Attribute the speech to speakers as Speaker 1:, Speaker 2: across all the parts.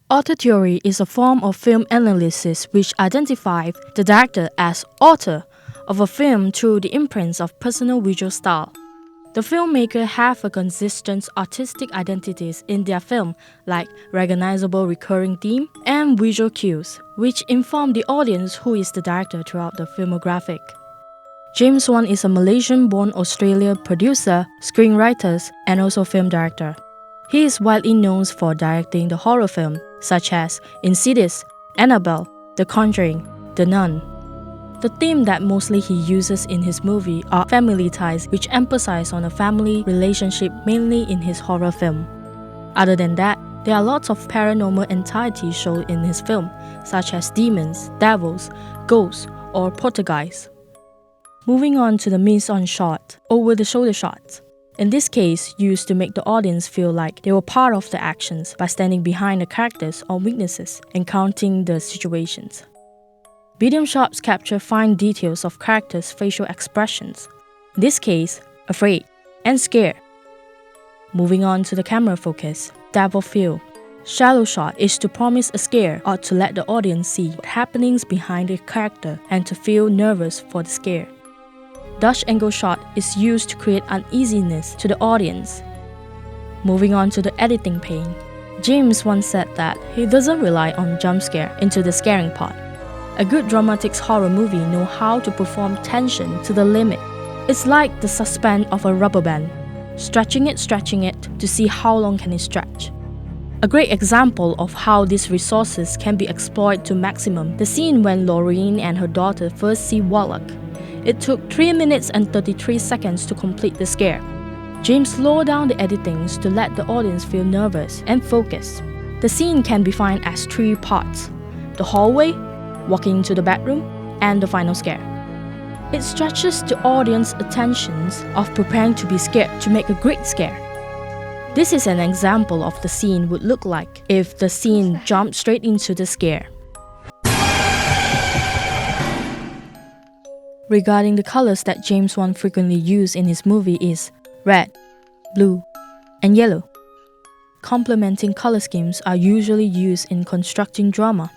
Speaker 1: Auteur theory is a form of film analysis which identifies the director as author of a film through the imprints of personal visual style. The filmmaker have a consistent artistic identities in their film, like recognizable recurring theme and visual cues, which inform the audience who is the director throughout the filmographic. James Wan is a Malaysian-born Australian producer, screenwriter, and also film director. He is widely known for directing the horror film, such as Insidious, Annabelle, The Conjuring, The Nun. The theme that mostly he uses in his movie are family ties, which emphasize on a family relationship mainly in his horror film. Other than that, there are lots of paranormal entities shown in his film, such as demons, devils, ghosts, or poltergeists. Moving on to the mise-en-shot, over-the-shoulder shots. In this case, used to make the audience feel like they were part of the actions by standing behind the characters or weaknesses and counting the situations. Medium shots capture fine details of characters' facial expressions. In this case, afraid and scared. Moving on to the camera focus, depth of field. Shallow shot is to promise a scare or to let the audience see what happenings behind the character and to feel nervous for the scare. Dutch angle shot is used to create uneasiness to the audience. Moving on to the editing pane. James once said that he doesn't rely on jump scare into the scaring part. A good dramatic horror movie knows how to perform tension to the limit. It's like the suspense of a rubber band, stretching it to see how long can it stretch. A great example of how these resources can be exploited to maximum, the scene when Lorraine and her daughter first see Warlock. It took 3 minutes and 33 seconds to complete the scare. James slowed down the editings to let the audience feel nervous and focused. The scene can be defined as 3 parts: the hallway, walking into the bedroom, and the final scare. It stretches the audience's attentions of preparing to be scared to make a great scare. This is an example of the scene would look like if the scene jumped straight into the scare. Regarding the colors that James Wan frequently used in his movie is red, blue, and yellow. Complementing color schemes are usually used in constructing drama.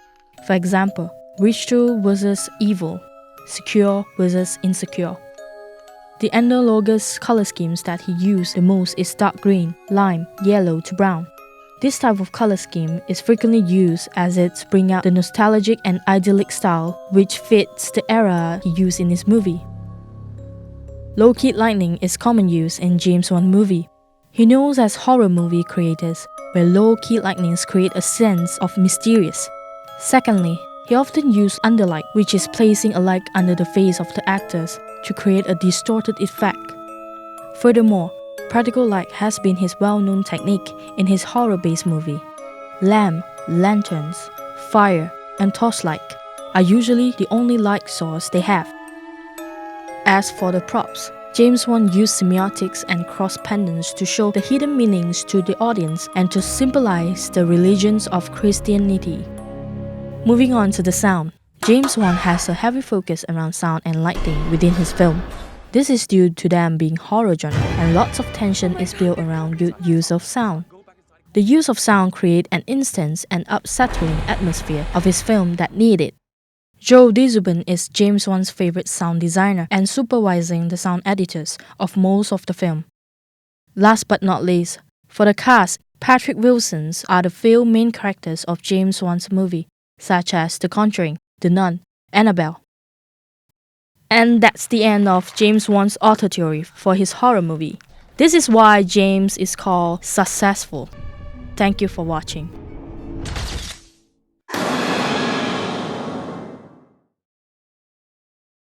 Speaker 1: For example, Ritual versus Evil, Secure versus Insecure. The analogous color schemes that he used the most is dark green, lime, yellow to brown. This type of color scheme is frequently used as it brings out the nostalgic and idyllic style which fits the era he used in his movie. Low-key lighting is common use in James Wan movie. He knows as horror movie creators where low-key lightnings create a sense of mysterious. Secondly, he often used underlight, which is placing a light under the face of the actors to create a distorted effect. Furthermore, practical light has been his well-known technique in his horror-based movie. Lamp, lanterns, fire, and torchlight are usually the only light source they have. As for the props, James Wan used semiotics and cross pendants to show the hidden meanings to the audience and to symbolize the religions of Christianity. Moving on to the sound, James Wan has a heavy focus around sound and lighting within his film. This is due to them being horror genre and lots of tension is built around good use of sound. The use of sound creates an intense and upsetting atmosphere of his film that need it. Joe Dzubin is James Wan's favorite sound designer and supervising the sound editors of most of the film. Last but not least, for the cast, Patrick Wilsons are the few main characters of James Wan's movie, such as The Conjuring, The Nun, Annabelle. And that's the end of James Wan's author theory for his horror movie. This is why James is called successful. Thank you for watching.